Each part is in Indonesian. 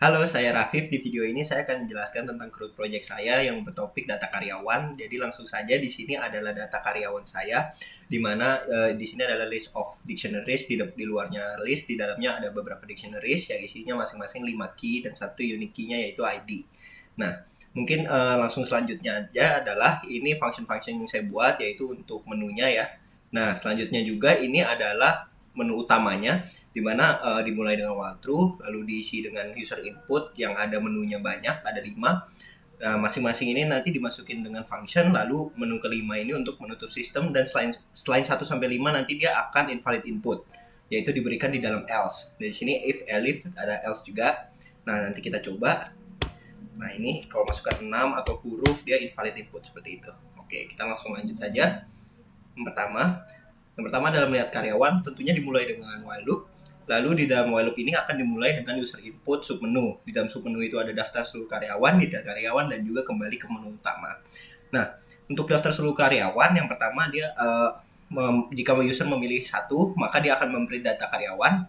Halo, saya Rafif. Di video ini saya akan menjelaskan tentang Crude Project saya yang bertopik data karyawan. Jadi langsung saja di sini adalah data karyawan saya, di mana di sini adalah list of dictionaries, di luarnya list, di dalamnya ada beberapa dictionaries yang isinya masing-masing 5 key dan satu unique key-nya yaitu ID. Nah, mungkin langsung selanjutnya aja adalah ini function-function yang saya buat yaitu untuk menunya ya. Nah, selanjutnya juga ini adalah menu utamanya di mana dimulai dengan walkthrough, lalu diisi dengan user input yang ada menunya banyak, ada 5. Nah, masing-masing ini nanti dimasukin dengan function, lalu menu kelima ini untuk menutup sistem, dan selain 1 sampai 5 nanti dia akan invalid input, yaitu diberikan di dalam else. Di sini if, elif, ada else juga. Nah, nanti kita coba. Nah, ini kalau masukkan 6 atau huruf dia invalid input seperti itu. Oke, kita langsung lanjut saja. Yang pertama adalah melihat karyawan, tentunya dimulai dengan while loop. Lalu di dalam while loop ini akan dimulai dengan user input submenu. Di dalam submenu itu ada daftar seluruh karyawan, data karyawan, dan juga kembali ke menu utama. Nah, untuk daftar seluruh karyawan, yang pertama dia jika user memilih satu, maka dia akan memprint data karyawan.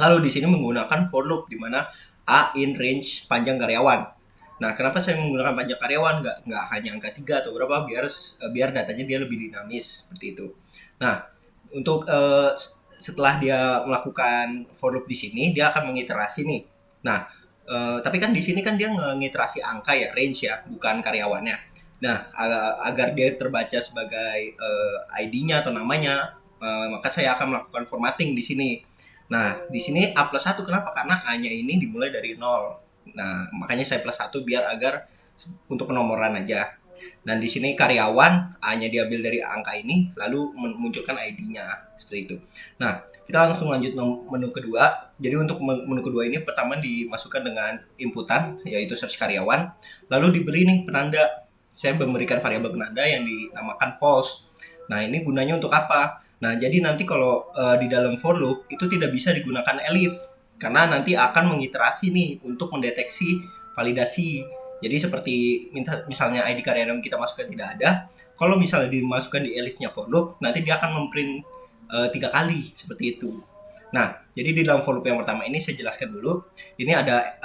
Lalu di sini menggunakan for loop, di mana A in range panjang karyawan. Nah, kenapa saya menggunakan panjang karyawan? Nggak hanya angka 3 atau berapa, biar datanya dia lebih dinamis, seperti itu. Nah, untuk setelah dia melakukan for loop di sini, dia akan mengiterasi nih. Nah, tapi kan di sini kan dia ngiterasi angka ya, range ya, bukan karyawannya. Nah, agar dia terbaca sebagai ID-nya atau namanya, maka saya akan melakukan formatting di sini. Nah, di sini A plus 1, kenapa? Karena A-nya ini dimulai dari 0. Nah, makanya saya plus 1 biar agar untuk penomoran aja. Dan di sini karyawan, A-nya diambil dari angka ini, lalu memunculkan ID-nya, seperti itu. Nah, kita langsung lanjut menu kedua. Jadi untuk menu kedua ini pertama dimasukkan dengan inputan, yaitu search karyawan, lalu diberi nih penanda. Saya memberikan variabel penanda yang dinamakan false. Nah, ini gunanya untuk apa? Nah, jadi nanti kalau di dalam for loop itu tidak bisa digunakan elif, karena nanti akan mengiterasi nih untuk mendeteksi validasi. Jadi seperti misalnya ID karyawan yang kita masukkan tidak ada, kalau misalnya dimasukkan di elifnya for loop, nanti dia akan memprint 3 kali seperti itu. Nah, jadi di dalam for loop yang pertama ini saya jelaskan dulu. Ini ada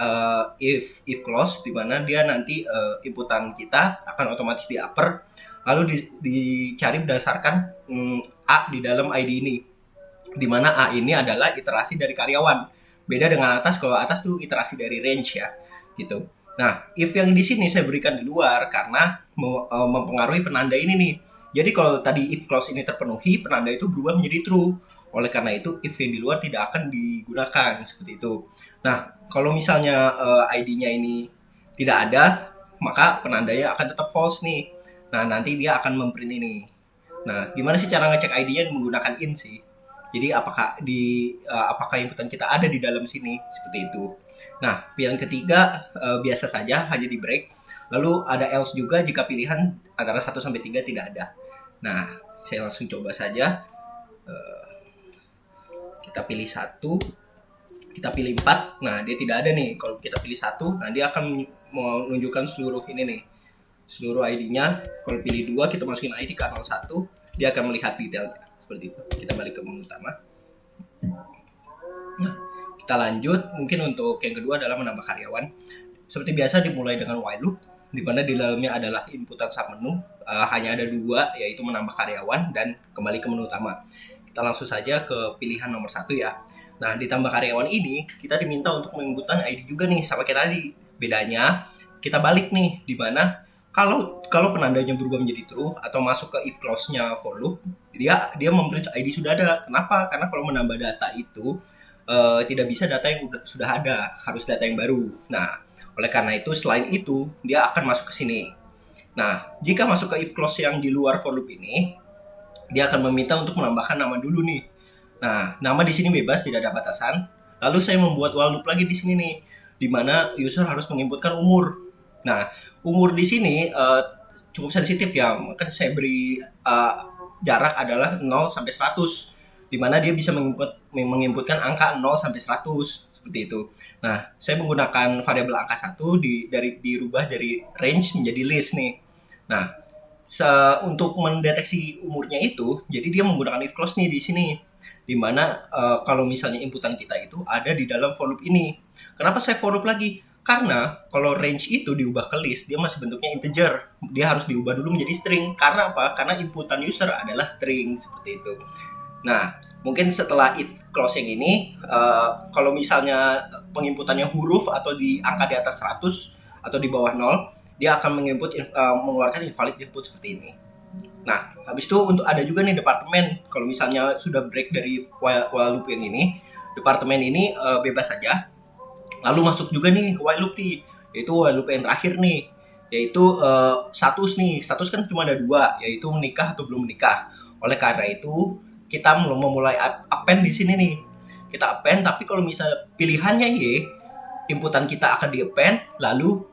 if clause, di mana dia nanti inputan kita akan otomatis di upper, lalu dicari berdasarkan A di dalam ID ini, di mana A ini adalah iterasi dari karyawan. Beda dengan atas, kalau atas tuh iterasi dari range ya, gitu. Nah, if yang di sini saya berikan di luar karena mempengaruhi penanda ini nih. Jadi kalau tadi if clause ini terpenuhi, penanda itu berubah menjadi true. Oleh karena itu, if yang di luar tidak akan digunakan, seperti itu. Nah, kalau misalnya ID-nya ini tidak ada, maka penandanya akan tetap false nih. Nah, nanti dia akan memprint ini. Nah, gimana sih cara ngecek ID-nya menggunakan in sih? Jadi apakah inputan kita ada di dalam sini, seperti itu. Nah, pilihan ketiga biasa saja, hanya di break. Lalu ada else juga jika pilihan antara 1 sampai 3 tidak ada. Nah, saya langsung coba saja. Kita pilih 1, kita pilih 4. Nah, dia tidak ada nih. Kalau kita pilih 1, nah dia akan menunjukkan seluruh ini nih. Seluruh ID-nya. Kalau pilih 2, kita masukin ID ke 01, dia akan melihat detailnya. Seperti itu. Kita balik ke menu utama. Nah, kita lanjut. Mungkin untuk yang kedua adalah menambah karyawan. Seperti biasa dimulai dengan while loop, di mana di dalamnya adalah inputan submenu. Hanya ada 2, yaitu menambah karyawan dan kembali ke menu utama. Kita langsung saja ke pilihan nomor 1 ya. Nah, ditambah karyawan ini kita diminta untuk menginputkan ID juga nih, sama kayak tadi. Bedanya kita balik nih, di mana kalau penandanya berubah menjadi true atau masuk ke if clause-nya for loop, dia memprint ID sudah ada. Kenapa? Karena kalau menambah data itu tidak bisa data yang sudah ada, harus data yang baru. Nah, oleh karena itu selain itu dia akan masuk ke sini. Nah, jika masuk ke if clause yang di luar for loop ini, dia akan meminta untuk menambahkan nama dulu nih. Nah, nama di sini bebas, tidak ada batasan. Lalu saya membuat while loop lagi di sini nih, di mana user harus menginputkan umur. Nah, umur di sini cukup sensitif ya, maka saya beri jarak adalah 0 sampai 100, di mana dia bisa menginputkan angka 0 sampai 100, seperti itu. Nah, saya menggunakan variabel angka 1 dirubah dari range menjadi list nih. Nah, untuk mendeteksi umurnya itu, jadi dia menggunakan if clause nih di sini. Dimana kalau misalnya inputan kita itu ada di dalam for loop ini. Kenapa saya for loop lagi? Karena kalau range itu diubah ke list, dia masih bentuknya integer. Dia harus diubah dulu menjadi string. Karena apa? Karena inputan user adalah string, seperti itu. Nah, mungkin setelah if clause yang ini, kalau misalnya penginputannya huruf atau di angka di atas 100 atau di bawah 0, dia akan mengeluarkan invalid input seperti ini. Nah, habis itu untuk ada juga nih departemen. Kalau misalnya sudah break dari while loop yang ini, departemen ini bebas saja. Lalu masuk juga nih ke while loop nih, yaitu while loop yang terakhir nih, yaitu status nih. Status kan cuma ada 2, yaitu menikah atau belum menikah. Oleh karena itu, kita memulai append di sini nih. Kita append, tapi kalau misalnya pilihannya Y, inputan kita akan di append, lalu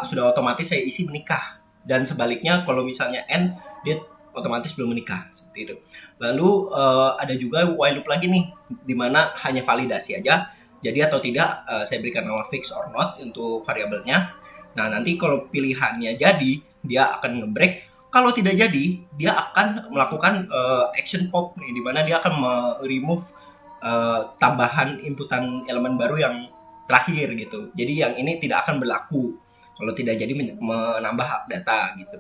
sudah otomatis saya isi menikah. Dan sebaliknya kalau misalnya N, dia otomatis belum menikah, seperti itu. Lalu ada juga while loop lagi nih, dimana hanya validasi aja, jadi atau tidak saya berikan nama fix or not untuk variabelnya. Nah, nanti kalau pilihannya jadi, dia akan nge-break. Kalau tidak jadi, dia akan melakukan action pop nih, dimana dia akan remove tambahan inputan elemen baru yang terakhir gitu. Jadi yang ini tidak akan berlaku kalau tidak jadi menambah data gitu.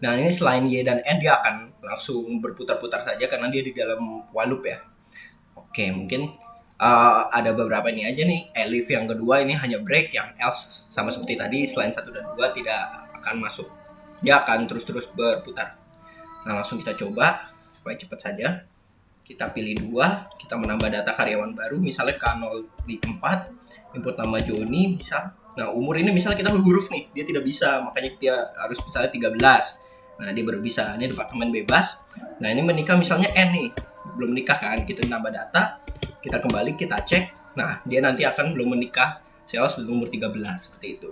Nah, ini selain Y dan N, dia akan langsung berputar-putar saja karena dia di dalam while loop ya. Oke, mungkin ada beberapa ini aja nih. Elif yang kedua ini hanya break, yang else sama seperti tadi, selain 1 dan 2 tidak akan masuk. Dia akan terus-terus berputar. Nah, langsung kita coba supaya cepat saja. Kita pilih 2, kita menambah data karyawan baru, misalnya K04, input nama Joni, misal. Nah, umur ini misalnya kita huruf nih, dia tidak bisa, makanya dia harus misalnya 13. Nah, dia baru bisa. Ini departemen bebas. Nah, ini menikah misalnya N nih, belum menikah kan, kita nambah data, kita kembali, kita cek. Nah, dia nanti akan belum menikah, sales umur 13, seperti itu.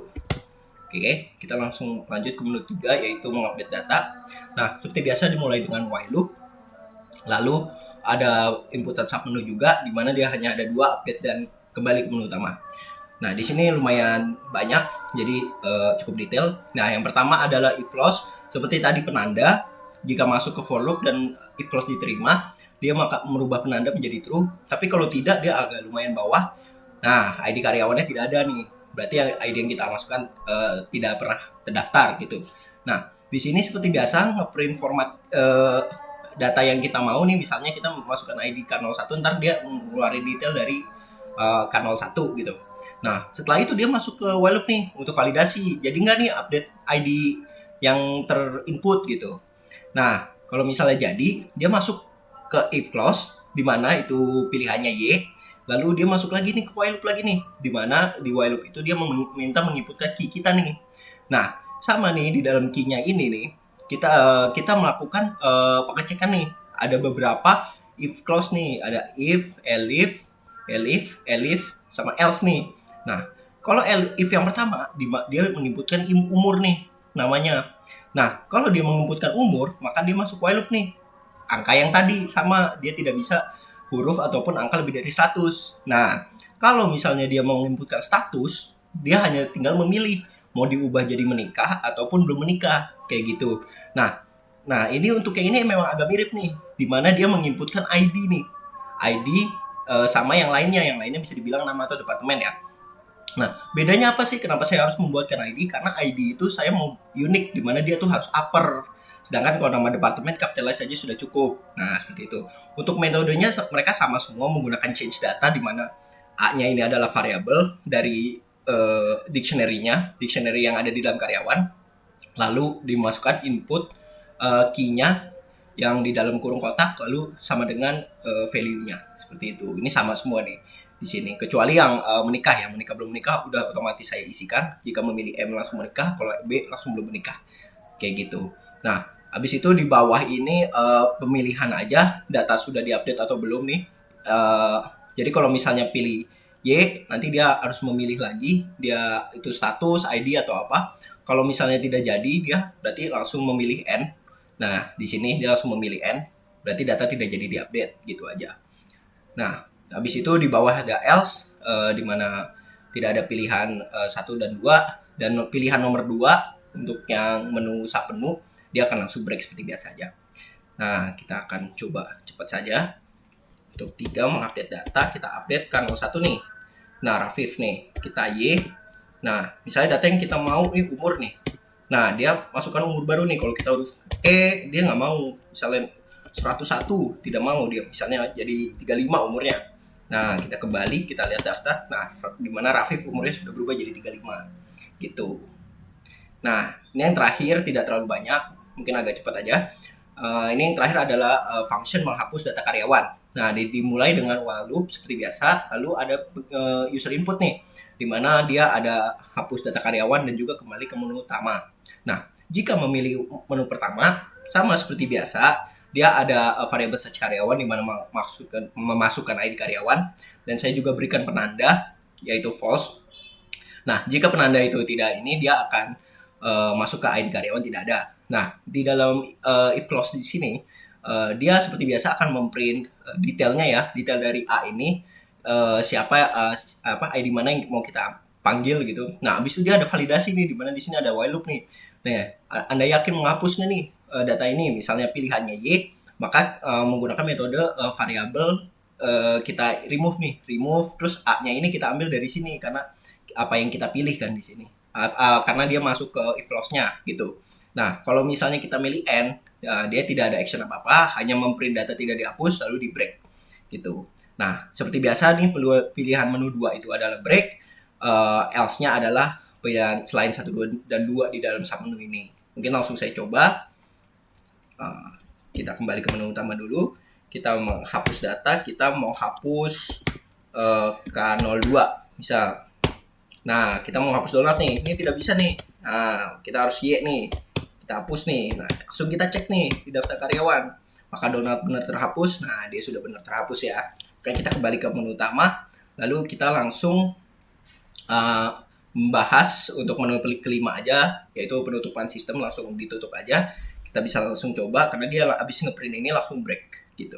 Oke, kita langsung lanjut ke menu 3, yaitu mengupdate data. Nah, seperti biasa dimulai dengan while loop. Lalu ada inputan submenu juga, di mana dia hanya ada 2, update dan kembali ke menu utama. Nah, di sini lumayan banyak, jadi cukup detail. Nah, yang pertama adalah if clause, seperti tadi penanda. Jika masuk ke for loop dan if clause diterima, dia maka merubah penanda menjadi true. Tapi kalau tidak, dia agak lumayan bawah. Nah, ID karyawannya tidak ada nih. Berarti ID yang kita masukkan tidak pernah terdaftar gitu. Nah, di sini seperti biasa ngeprint format data yang kita mau nih. Misalnya kita masukkan ID K01, ntar dia ngeluarin detail dari K01 gitu. Nah, setelah itu dia masuk ke while loop nih untuk validasi. Jadi nggak nih update ID yang terinput gitu. Nah, kalau misalnya jadi, dia masuk ke if clause, di mana itu pilihannya Y, lalu dia masuk lagi nih ke while loop lagi nih, di mana di while loop itu dia meminta menginputkan key kita nih. Nah, sama nih di dalam key-nya ini nih, kita melakukan pengecekan nih. Ada beberapa if clause nih, ada if, elif, sama else nih. Nah, kalau if yang pertama, dia menginputkan umur nih namanya. Nah, kalau dia menginputkan umur, maka dia masuk while loop nih. Angka yang tadi sama, dia tidak bisa huruf ataupun angka lebih dari 100. Nah, kalau misalnya dia mau menginputkan status, dia hanya tinggal memilih mau diubah jadi menikah ataupun belum menikah, kayak gitu. Nah ini untuk yang ini memang agak mirip nih, dimana dia menginputkan ID nih, ID sama yang lainnya bisa dibilang nama atau departemen ya. Nah, bedanya apa sih? Kenapa saya harus membuatkan ID? Karena ID itu saya mau unik, dimana dia tuh harus upper. Sedangkan kalau nama departemen capitalize saja sudah cukup. Nah, seperti itu. Untuk metodenya mereka sama semua menggunakan change data, di mana A-nya ini adalah variabel dari dictionary yang ada di dalam karyawan. Lalu dimasukkan input key-nya yang di dalam kurung kotak, lalu sama dengan value-nya. Seperti itu. Ini sama semua nih di sini. Kecuali yang menikah belum menikah udah otomatis saya isikan. Jika memilih M langsung menikah, kalau B langsung belum menikah. Kayak gitu. Nah, habis itu di bawah ini pemilihan aja, data sudah diupdate atau belum nih. Jadi kalau misalnya pilih Y, nanti dia harus memilih lagi, dia itu status, ID atau apa. Kalau misalnya tidak jadi, dia berarti langsung memilih N. Nah, di sini dia langsung memilih N, berarti data tidak jadi diupdate, gitu aja. Nah, habis itu di bawah ada else, di mana tidak ada pilihan 1 dan 2, dan pilihan nomor 2 untuk yang menu submenu, dia akan langsung break seperti biasa aja. Nah, kita akan coba cepat saja. Untuk 3 mengupdate data, kita update kan 01 nih. Nah, Rafif nih, kita Y. Nah, misalnya data yang kita mau ini umur nih. Nah, dia masukkan umur baru nih. Kalau kita huruf E, dia nggak mau. Misalnya 101, tidak mau dia. Misalnya jadi 35 umurnya. Nah, kita kembali, kita lihat daftar. Nah, di mana Rafif umurnya sudah berubah jadi 35. Gitu. Nah, ini yang terakhir, tidak terlalu banyak. Mungkin agak cepat aja. Ini yang terakhir adalah function menghapus data karyawan. Nah, dimulai dengan while loop seperti biasa, lalu ada user input nih, di mana dia ada hapus data karyawan dan juga kembali ke menu utama. Nah, jika memilih menu pertama, sama seperti biasa, dia ada variabel search karyawan di mana memasukkan ID karyawan, dan saya juga berikan penanda, yaitu false. Nah, jika penanda itu tidak ini, dia akan masuk ke ID karyawan tidak ada. Nah, di dalam if clause di sini, dia seperti biasa akan memprint detailnya ya, detail dari A ini siapa ID mana yang mau kita panggil gitu. Nah, habis itu dia ada validasi nih, di mana di sini ada while loop nih. Nah, Anda yakin menghapusnya nih data ini, misalnya pilihannya Y, maka menggunakan metode variabel kita remove nih, terus A-nya ini kita ambil dari sini karena apa yang kita pilih kan di sini. Karena dia masuk ke if clause-nya gitu. Nah, kalau misalnya kita milih N, dia tidak ada action apa-apa, hanya memprint data tidak dihapus, lalu di break gitu. Nah, seperti biasa nih, pilihan menu 2 itu adalah break, else-nya adalah pilihan selain 1, 2, dan 2 di dalam submenu ini. Mungkin langsung saya coba. Kita kembali ke menu utama dulu. Kita menghapus data, kita mau hapus K02 misal. Nah, kita mau hapus donat nih, ini tidak bisa nih. Nah, kita harus Y nih, kita hapus nih. Nah, langsung kita cek nih di daftar karyawan. Maka donat benar terhapus. Nah, dia sudah benar terhapus ya. Oke, kita kembali ke menu utama. Lalu kita langsung membahas untuk menu kelima aja, yaitu penutupan sistem, langsung ditutup aja. Kita bisa langsung coba, karena dia habis ngeprint ini langsung break gitu.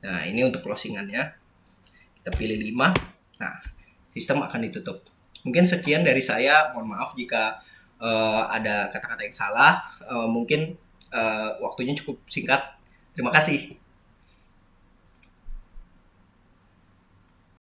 Nah, ini untuk closingannya. Kita pilih 5. Nah, sistem akan ditutup. Mungkin sekian dari saya, mohon maaf jika ada kata-kata yang salah, mungkin waktunya cukup singkat. Terima kasih.